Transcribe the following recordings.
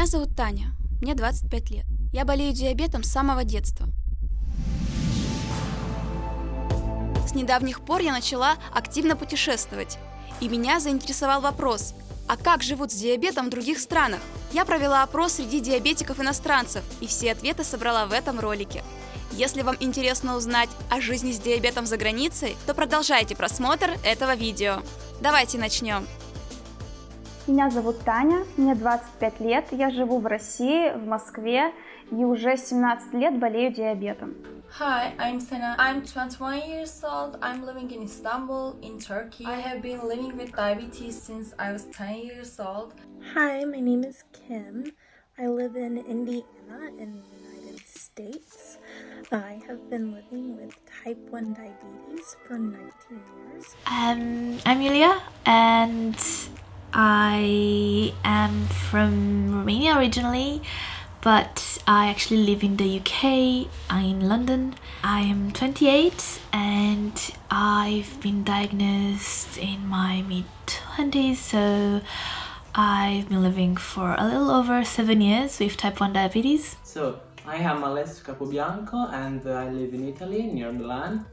Меня зовут Таня, мне 25 лет. Я болею диабетом с самого детства. С недавних пор я начала активно путешествовать, и меня заинтересовал вопрос: а как живут с диабетом в других странах? Я провела опрос среди диабетиков-иностранцев, и все ответы собрала в этом ролике. Если вам интересно узнать о жизни с диабетом за границей, то продолжайте просмотр этого видео. Давайте начнем. Меня зовут Таня, мне 25 лет, я живу в России, в Москве, и уже 17 лет болею диабетом. Hi, I'm Sena. I'm 21 years old. I'm living in Istanbul, in Turkey. I have been living with diabetes since I was 10 years old. Hi, my name is Kim. I live in Indiana in the United States. I have been living with type 1 diabetes for 19 years. I'm Yulia, and I am from Romania originally, but I actually live in the UK, in London. I am 28 and I've been diagnosed in my mid-20s, so I've been living for a little over 7 years with type 1 diabetes. So, I am Alessio Capobianco and I live in Italy, near Milan.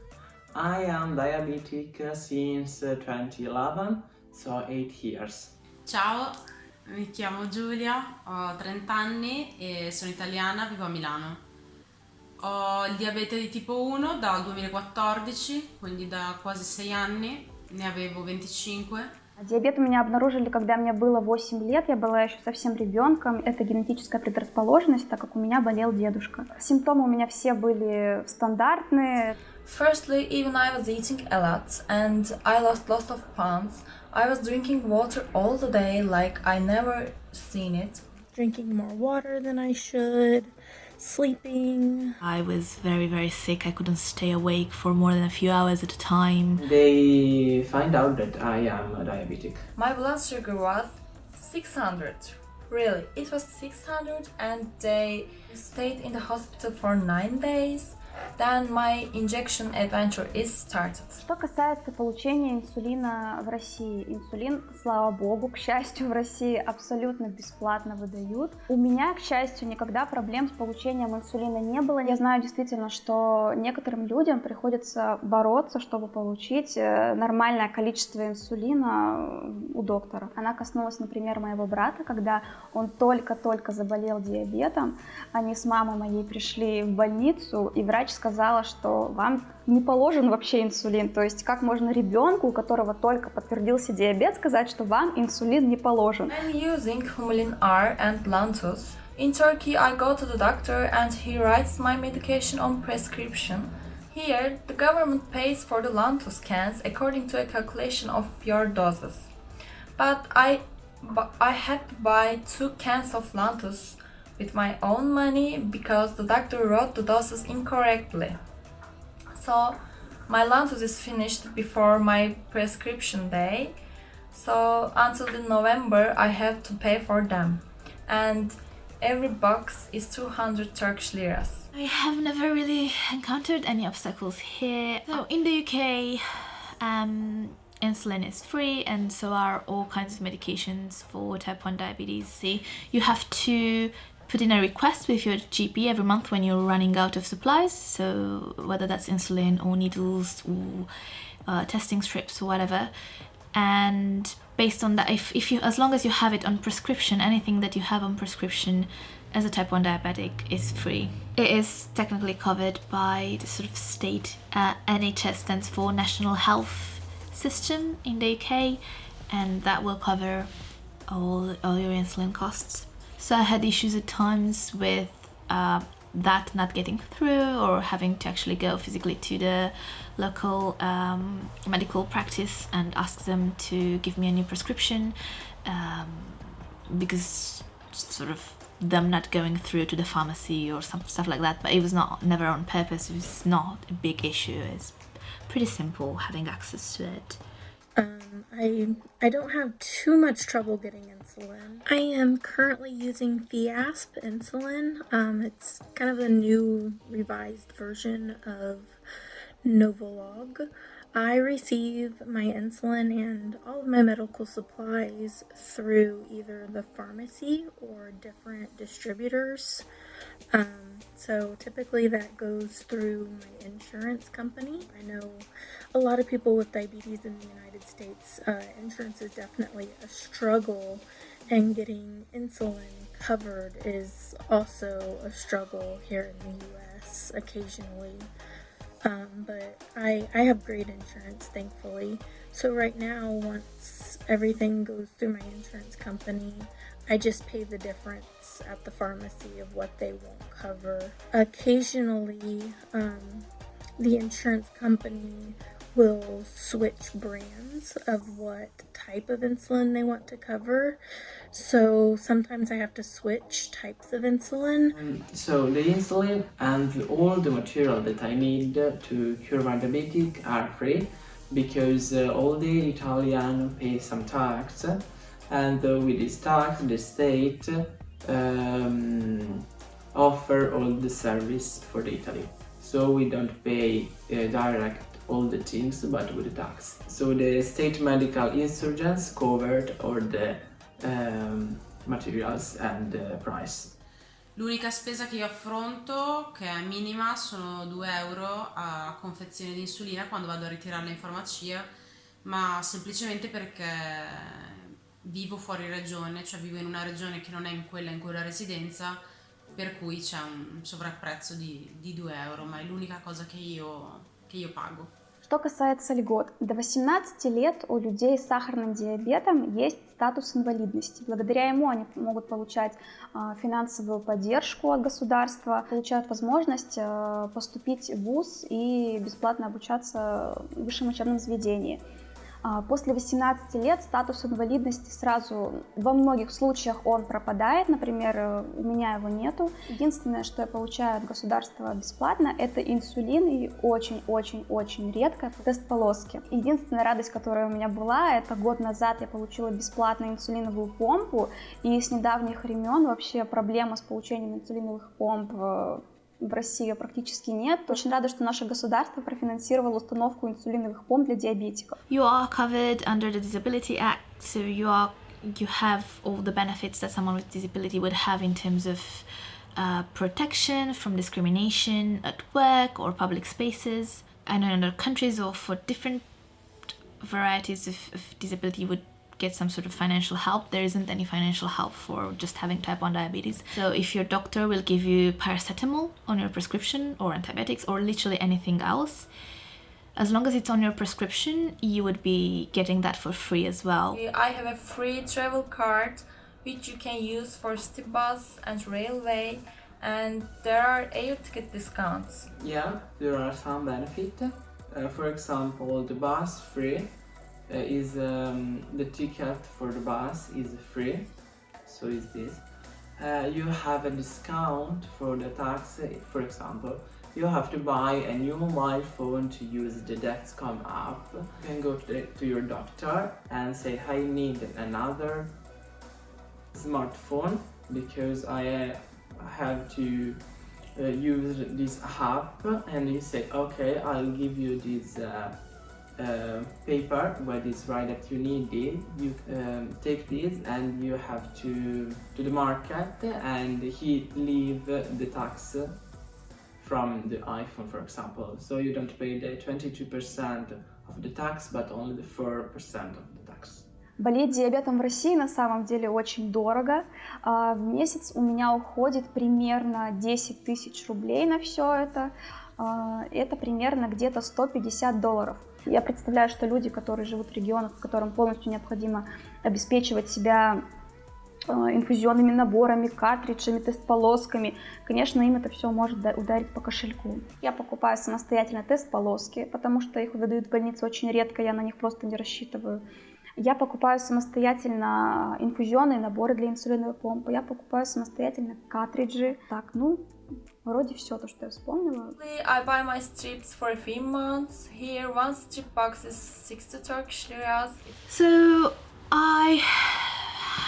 I am diabetic since 2011, so 8 years. Ciao, mi chiamo Giulia, ho 30 anni e sono italiana, vivo a Milano. Ho il diabete di tipo 1 dal 2014, quindi da quasi 6 anni, ne avevo 25. Диабет у меня обнаружили, когда мне было 8 лет, я была еще совсем ребенком. Это генетическая предрасположенность, так как у меня болел дедушка. Симптомы у меня все были стандартные. Firstly, even I was eating a lot and I lost lots of pounds. I was drinking water all the day like I never seen it. Drinking more water than I should, sleeping. I was very, very sick. I couldn't stay awake for more than a few hours at a time. They find out that I am a diabetic. My blood sugar was 600. Really, it was 600 and they stayed in the hospital for 9 days. Then my injection adventure is started. Что касается получения инсулина в России. Инсулин, слава богу, к счастью, в России абсолютно бесплатно выдают. У меня, к счастью, никогда проблем с получением инсулина не было. Я знаю действительно, что некоторым людям приходится бороться, чтобы получить нормальное количество инсулина у доктора. Она коснулась, например, моего брата, когда он только-только заболел диабетом. Они с мамой моей пришли в больницу, и врач сказала, что вам не положен вообще инсулин. То есть как можно ребенку, у которого только подтвердился диабет, сказать, что вам инсулин не положен? I'm using Humulin R and Lantus. In Turkey, I go to the doctor and he writes my medication on prescription. Here, the government pays for the Lantus scans according to a calculation of your doses. But I had to buy 2 cans of Lantus with my own money because the doctor wrote the doses incorrectly. So my Lantus is finished before my prescription day. So until the November I have to pay for them. And every box is 200 Turkish liras. I have never really encountered any obstacles here. So in the UK, insulin is free, and so are all kinds of medications for type 1 diabetes. See, you have to put in a request with your GP every month when you're running out of supplies, so whether that's insulin or needles or testing strips or whatever. And based on that, if you, as long as you have it on prescription, anything that you have on prescription as a type 1 diabetic is free. It is technically covered by the sort of state NHS stands for National Health System in the UK, and that will cover all your insulin costs. So I had issues at times with that not getting through, or having to actually go physically to the local medical practice and ask them to give me a new prescription, because sort of them not going through to the pharmacy or some stuff like that. But it was never on purpose. It was not a big issue. It's pretty simple having access to it. I don't have too much trouble getting insulin. I am currently using Fiasp insulin. It's kind of a new revised version of Novolog. I receive my insulin and all of my medical supplies through either the pharmacy or different distributors. So typically that goes through my insurance company. I know a lot of people with diabetes in the United States, insurance is definitely a struggle, and getting insulin covered is also a struggle here in the US occasionally. But I have great insurance, thankfully. So right now, once everything goes through my insurance company, I just pay the difference at the pharmacy of what they won't cover. Occasionally, the insurance company will switch brands of what type of insulin they want to cover. So sometimes I have to switch types of insulin. So the insulin and all the material that I need to cure my diabetic are free, because all the Italian pay some tax, and with this tax the state offer all the service for the Italy. So we don't pay direct all the things, but with the tax. So the state medical insurance covered all the materials and price. L'unica spesa che io affronto, che è minima, sono 2 euro a confezione di insulina quando vado a ritirarla in farmacia, ma semplicemente perché vivo fuori regione, cioè vivo in una regione che non è in quella in cui ho la residenza, per cui c'è un sovrapprezzo di 2 euro, ma è l'unica cosa che io pago. Что касается льгот, до 18 лет у людей с сахарным диабетом есть статус инвалидности. Благодаря ему они могут получать финансовую поддержку от государства, получают возможность поступить в вуз и бесплатно обучаться в высшем учебном заведении. После 18 лет статус инвалидности сразу, во многих случаях он пропадает, например, у меня его нету. Единственное, что я получаю от государства бесплатно, это инсулин и очень-очень-очень редко тест полоски. Единственная радость, которая у меня была, это год назад я получила бесплатно инсулиновую помпу, и с недавних времен вообще проблема с получением инсулиновых помп в России практически нет. Очень рада, что наше государство профинансировало установку инсулиновых помп для диабетиков. You are covered under the Disability Act, so you have all the benefits that someone with disability would have in terms of protection from discrimination at work or public spaces. I know in other countries, or for different varieties of disability, you would get some sort of financial help. There isn't any financial help for just having type 1 diabetes. So if your doctor will give you paracetamol on your prescription, or antibiotics, or literally anything else, as long as it's on your prescription, you would be getting that for free as well. I have a free travel card which you can use for city bus and railway, and there are air ticket discounts. Yeah, there are some benefits. For example, the bus free is the ticket for the bus is free, so is this. You have a discount for the taxi. For example, you have to buy a new mobile phone to use the Dexcom app. You can go to your doctor and say, I need another smartphone because I have to use this app, and you say, okay, I'll give you this paper where it's right that you need it. You take this and you have to the market, and he leave the tax from the iPhone, for example. So you don't pay the 22% of the tax, but only the 4% of the tax. Болеть диабетом в России на самом деле очень дорого. В месяц у меня уходит примерно 10 тысяч рублей на все это. Это примерно где-то $150. Я представляю, что люди, которые живут в регионах, в котором полностью необходимо обеспечивать себя инфузионными наборами, картриджами, тест-полосками, конечно, им это все может ударить по кошельку. Я покупаю самостоятельно тест-полоски, потому что их выдают в больнице очень редко, я на них просто не рассчитываю. Я покупаю самостоятельно инфузионные наборы для инсулиновой помпы, я покупаю самостоятельно картриджи. Так, вроде все то, что я вспомнила. I buy my strips for 3 months. Here, one strip box is 60 Turkish liras. So I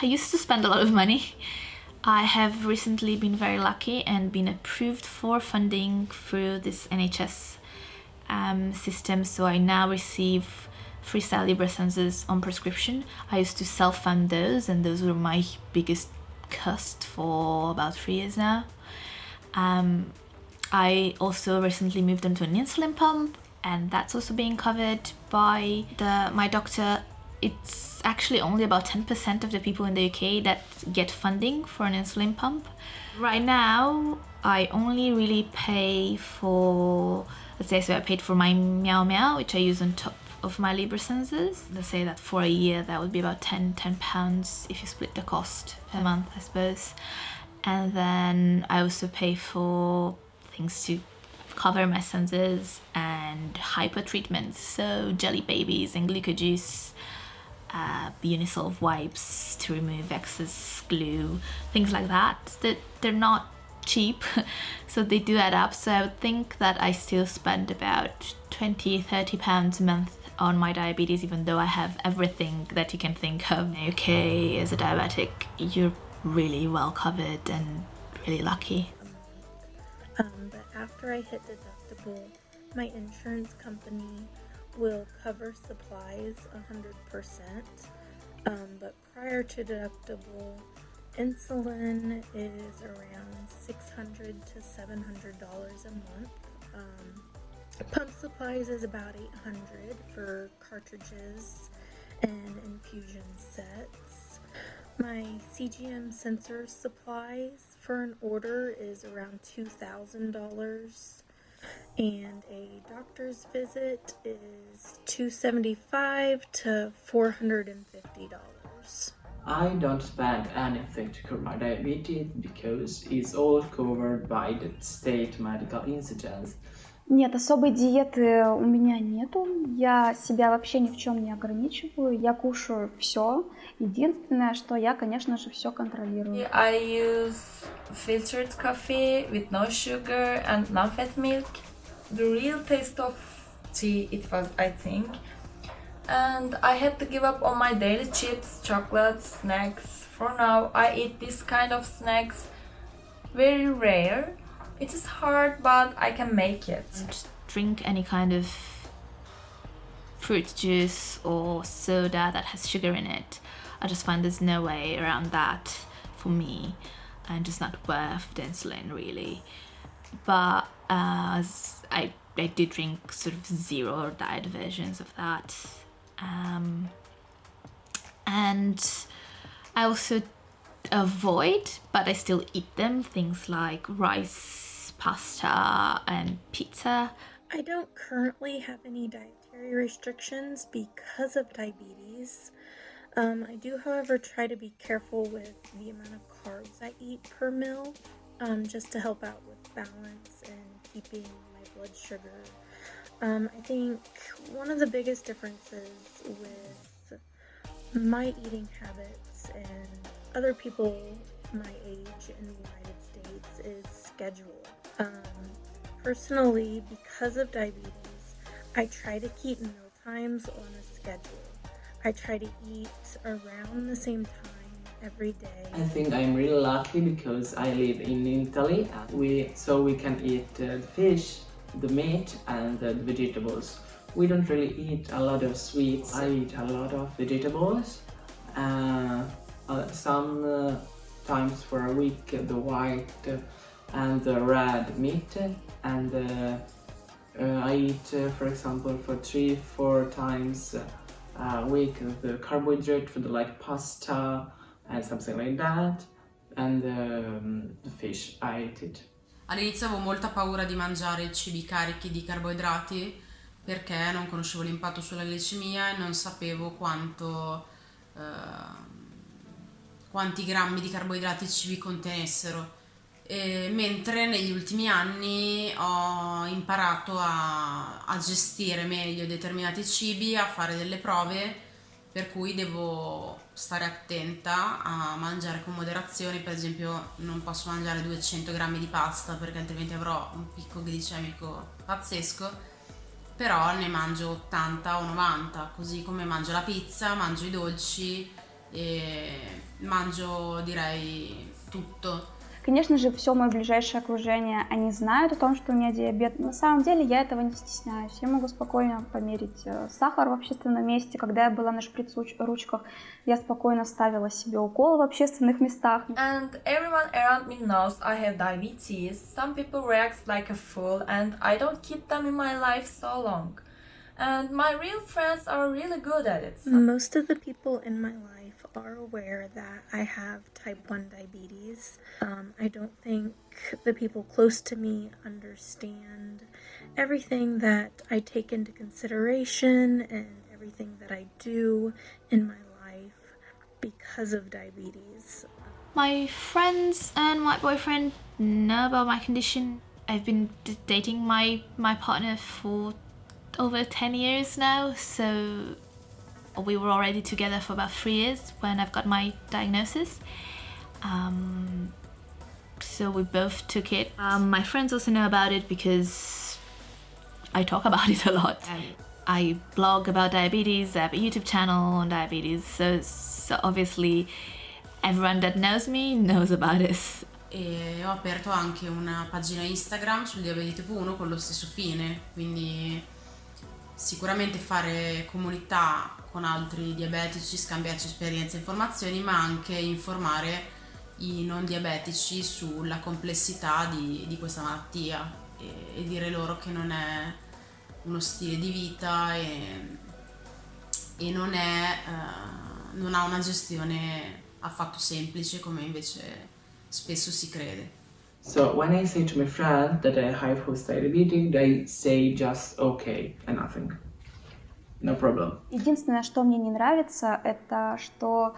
used to spend a lot of money. I have recently been very lucky and been approved for funding through this NHS system, so I now receive freestyle Libre sensors on prescription. I used to self-fund those, and those were my biggest cost for about 3 years now. I also recently moved onto an insulin pump, and that's also being covered by my doctor. It's actually only about 10% of the people in the UK that get funding for an insulin pump. Right now, I only really pay for, let's say, so I paid for my Meow, which I use on top of my Libre sensors. Let's say that for a year, that would be about £10 if you split the cost per month, I suppose. And then I also pay for things to cover my sensors and hyper treatments, so jelly babies and glucojuice, Unisolve wipes to remove excess glue, things like that. They're not cheap, so they do add up. So I would think that I still spend about £20-30 a month on my diabetes, even though I have everything that you can think of. Okay, as a diabetic, you're really well covered and really lucky. But after I hit deductible, my insurance company will cover supplies 100%. But prior to deductible, insulin is around $600 to $700 a month. Pump supplies is about $800 for cartridges and infusion sets. My CGM sensor supplies for an order is around $2,000, and a doctor's visit is $275 to $450. I don't spend anything to cure my diabetes because it's all covered by the state medical insurance. Нет, особой диеты у меня нету. Я себя вообще ни в чем не ограничиваю. Я кушаю все. Единственное, что я, конечно же, все контролирую. I use filtered coffee with no sugar and non-fat milk. The real taste of tea it was, I think. And I had to give up on my daily chips, chocolates, snacks. For now, I eat this kind of snacks very rare. It is hard, but I can make it. Don't drink any kind of fruit juice or soda that has sugar in it. I just find there's no way around that for me, and just not worth the insulin really. But I do drink sort of zero or diet versions of that. And I also avoid, but I still eat them, things like rice, pasta and pizza. I don't currently have any dietary restrictions because of diabetes. I do, however, try to be careful with the amount of carbs I eat per meal, just to help out with balance and keeping my blood sugar. I think one of the biggest differences with my eating habits and other people my age in the United States is schedule. Personally, because of diabetes, I try to keep meal times on a schedule. I try to eat around the same time every day. I think I'm really lucky because I live in Italy, so we can eat the fish, the meat and the vegetables. We don't really eat a lot of sweets. I eat a lot of vegetables. Sometimes for a week the white and the red meat, and I eat for example for 3-4 times a week the carbohydrate food like pasta and something like that, and the fish I eat it. All'inizio avevo molta paura di mangiare cibi carichi di carboidrati perché non conoscevo l'impatto sulla glicemia e non sapevo quanti grammi di carboidrati i cibi contenessero. Mentre negli ultimi anni ho imparato a gestire meglio determinati cibi, a fare delle prove, per cui devo stare attenta a mangiare con moderazione. Per esempio non posso mangiare 200 grammi di pasta perché altrimenti avrò un picco glicemico pazzesco, però ne mangio 80 o 90, così come mangio la pizza, mangio i dolci e mangio direi tutto. Конечно же, все мое ближайшее окружение, они знают о том, что у меня диабет. На самом деле я этого не стесняюсь. Я могу спокойно померить сахар в общественном месте. Когда я была на шприц-ручках, я спокойно ставила себе укол в общественных местах. And everyone around me knows I have diabetes. Some people react like a fool and I don't keep them in my life so long. And my real friends are really good at it. Most of the people in my life are aware that I have type 1 diabetes. I don't think the people close to me understand everything that I take into consideration and everything that I do in my life because of diabetes. My friends and my boyfriend know about my condition. I've been dating my partner for over 10 years now, so we were already together for about 3 years when I've got my diagnosis. So we both took it. My friends also know about it because I talk about it a lot. I blog about diabetes, I have a YouTube channel on diabetes, so obviously everyone that knows me knows about this. E ho aperto anche una pagina Instagram sul diabete tipo 1 con lo stesso fine, quindi sicuramente fare comunità con altri diabetici, scambiarci esperienze e informazioni, ma anche informare i non diabetici sulla complessità di questa malattia e dire loro che non è uno stile di vita e non ha una gestione affatto semplice come invece spesso si crede. So when I say to my friends that I have post-diabetic, they say just okay and nothing. No problem. Единственное, что мне не нравится, это что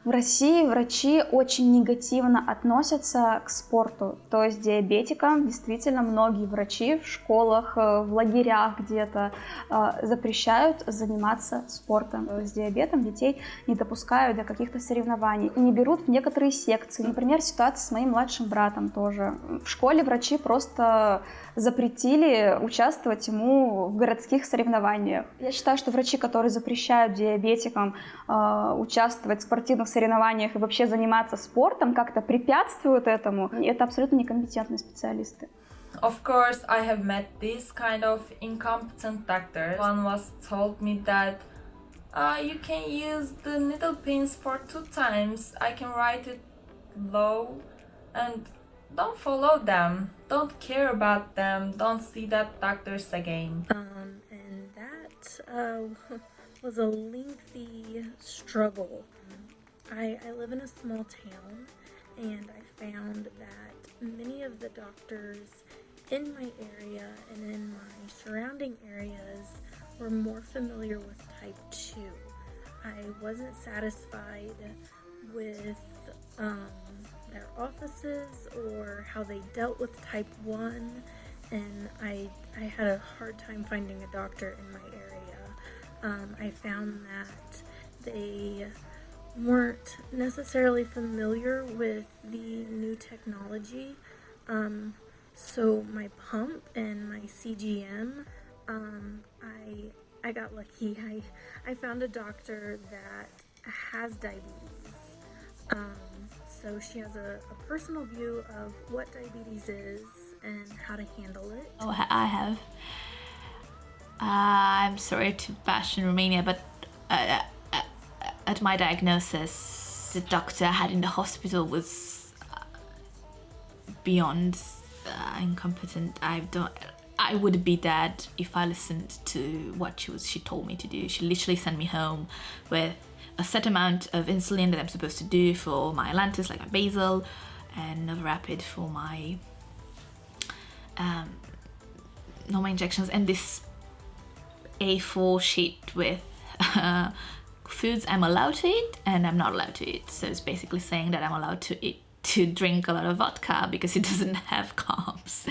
в России врачи очень негативно относятся к спорту. То есть диабетикам действительно многие врачи в школах, в лагерях где-то запрещают заниматься спортом. С диабетом детей не допускают до каких-то соревнований, не берут в некоторые секции. Например, ситуация с моим младшим братом тоже. В школе врачи просто запретили участвовать ему в городских соревнованиях. Я считаю, что врачи, которые запрещают диабетикам участвовать в спортивных соревнованиях и вообще заниматься спортом, как-то препятствуют этому, это абсолютно некомпетентные специалисты. Of course, I have met this kind of incompetent doctors. One was told me that you can use the needle pins for 2 times. I can write it low and don't follow them. Don't care about them. Don't see that doctors again. And that was a lengthy struggle. I live in a small town, and I found that many of the doctors in my area and in my surrounding areas were more familiar with type 2. I wasn't satisfied with their offices or how they dealt with type 1, and I had a hard time finding a doctor in my area. I found that they weren't necessarily familiar with the new technology. So my pump and my CGM, I got lucky. I found a doctor that has diabetes. So she has a personal view of what diabetes is and how to handle it. Oh, I have. I'm sorry to bash in Romania, but at my diagnosis, the doctor I had in the hospital was beyond incompetent. I would be dead if I listened to what she told me to do. She literally sent me home with a set amount of insulin that I'm supposed to do for my Atlantis, like my basal, and a rapid for my normal injections, and this A4 sheet with foods I'm allowed to eat and I'm not allowed to eat. So it's basically saying that I'm allowed to drink a lot of vodka because it doesn't have carbs,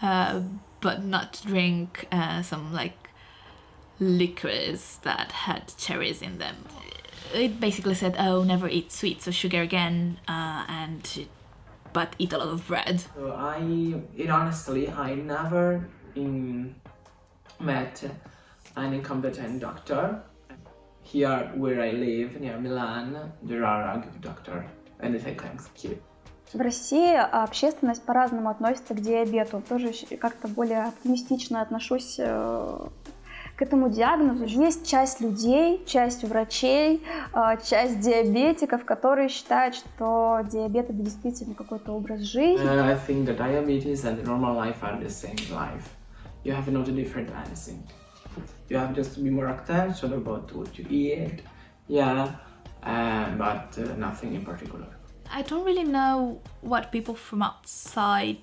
but not to drink some like liquors that had cherries in them. It basically said, oh, never eat sweets or sugar again, but eat a lot of bread. So honestly, I never met an incompetent doctor. Here where I live, near Milan, there are a good doctor, and I say thank you. В России общественность по-разному относится к диабету. Тоже как-то более оптимистично отношусь к этому диагнозу. Есть часть людей, часть врачей, часть диабетиков, которые считают, что диабет — это действительно какой-то образ жизни. I think the diabetes and the normal life are the same life. You have not different anything. You have just to be more attention about what you eat, but nothing in particular. I don't really know what people from outside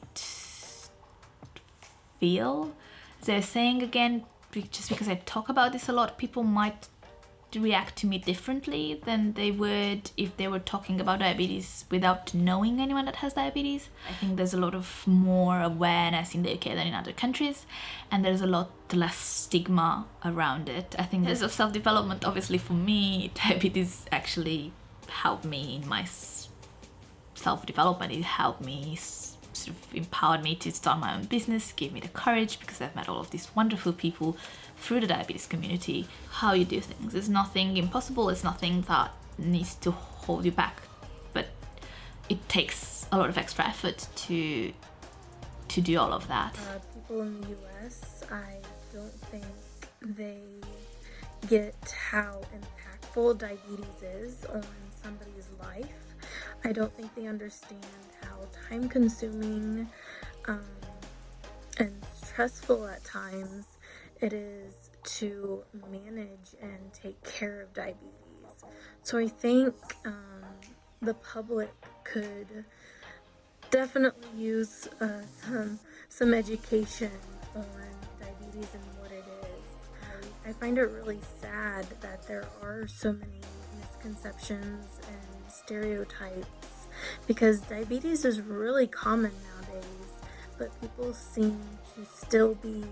feel. They're saying again, just because I talk about this a lot, people might react to me differently than they would if they were talking about diabetes without knowing anyone that has diabetes. I think there's a lot of more awareness in the UK than in other countries, and there's a lot less stigma around it. I think there's a self-development. Obviously for me, diabetes actually helped me in my self-development. It helped me, sort of empowered me to start my own business, gave me the courage because I've met all of these wonderful people through the diabetes community. How you do things. There's nothing impossible, there's nothing that needs to hold you back. But it takes a lot of extra effort to do all of that. People in the US, I don't think they get how impactful diabetes is on somebody's life. I don't think they understand how time-consuming and stressful at times it is to manage and take care of diabetes. So I think the public could definitely use some education on diabetes and what it is. I find it really sad that there are so many misconceptions and stereotypes because diabetes is really common nowadays, but people seem to still be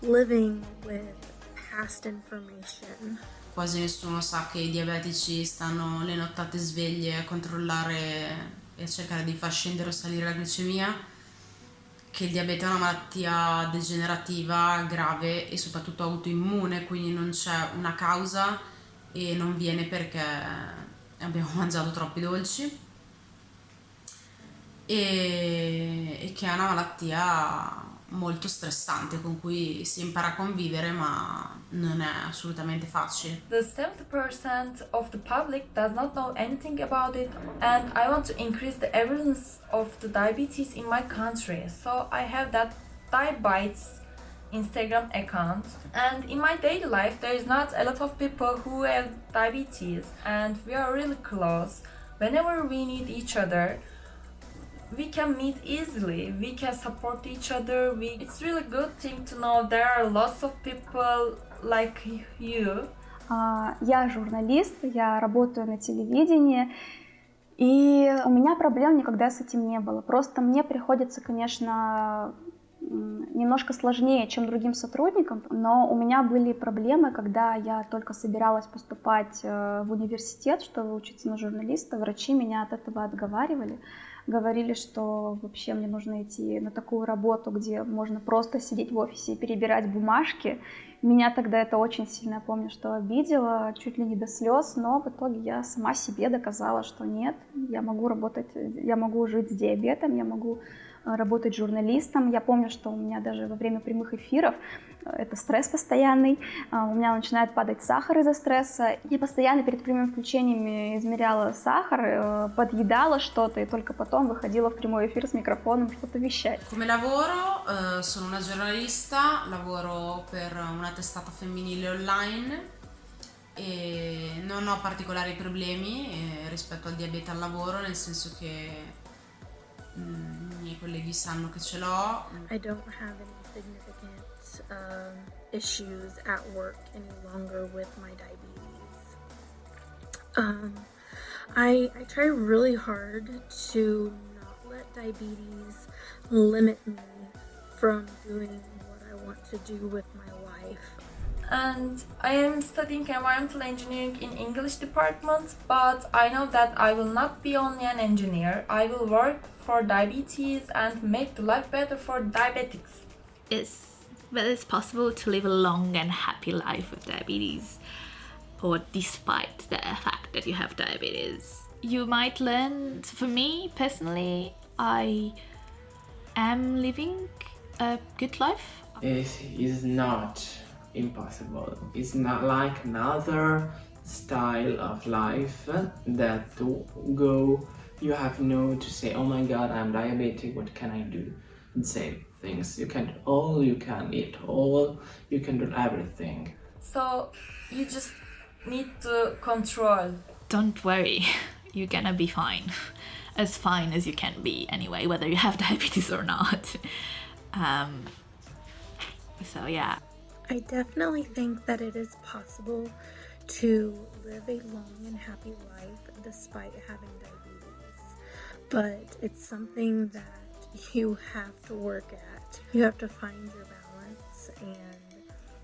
living with past information. Quasi nessuno sa che i diabetici stanno le nottate sveglie a controllare e a cercare di far scendere o salire la glicemia, che il diabete è una malattia degenerativa, grave e soprattutto autoimmune, quindi non c'è una causa e non viene perché abbiamo mangiato troppi dolci, e che è una malattia molto stressante con cui si impara a convivere, ma non è assolutamente facile. The 70% of the public does not know anything about it, and I want to increase the awareness of the diabetes in my country. So I have that Diabetes Instagram account, and in my daily life there is not a lot of people who have diabetes, and we are really close. Whenever we need each other, we can meet easily, we can support each other. It's really good thing to know there are lots of people like you. Я журналист, я работаю на телевидении, и у меня проблем никогда с этим не было. Просто мне приходится, конечно, немножко сложнее, чем другим сотрудникам, но у меня были проблемы, когда я только собиралась поступать в университет, чтобы учиться на журналиста. Врачи меня от этого отговаривали. Говорили, что вообще мне нужно идти на такую работу, где можно просто сидеть в офисе и перебирать бумажки. Меня тогда это очень сильно, помню, что обидело, чуть ли не до слез, но в итоге я сама себе доказала, что нет, я могу работать, я могу жить с диабетом, я могу работать журналистом. Я помню, что у меня даже во время прямых эфиров, это стресс постоянный, у меня начинает падать сахар из-за стресса. Я постоянно перед прямыми включениями измеряла сахар, подъедала что-то и только потом выходила в прямой эфир с микрофоном что-то вещать. Come lavoro, sono una giornalista, lavoro per una testata femminile online e non ho particolari problemi rispetto al diabete al lavoro, nel senso che i miei colleghi sanno che ce l'ho. I don't have any significant issues at work any longer with my diabetes. I try really hard to not let diabetes limit me from doing what I want to do with my life. And I am studying environmental engineering in English department, but I know that I will not be only an engineer. I will work for diabetes and make the life better for diabetics. Whether it's possible to live a long and happy life with diabetes, or despite the fact that you have diabetes. you might learn. For me personally, I am living a good life. It is not impossible. It's not like another style of life that to go you have no to say, oh my god, I'm diabetic, what can I do? And say things. You can eat all, you can do everything. So you just need to control. Don't worry, you're gonna be fine. As fine as you can be anyway, whether you have diabetes or not. So yeah. I definitely think that it is possible to live a long and happy life despite having diabetes, but it's something that you have to work at. You have to find your balance and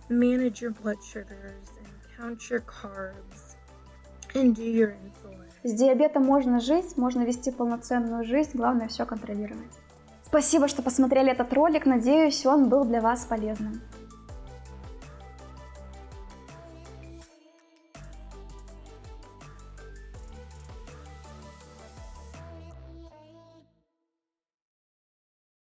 manage your blood sugars and count your carbs and do your insulin. С диабетом можно жить, можно вести полноценную жизнь, главное все контролировать. Спасибо, что посмотрели этот ролик, надеюсь, он был для вас полезным.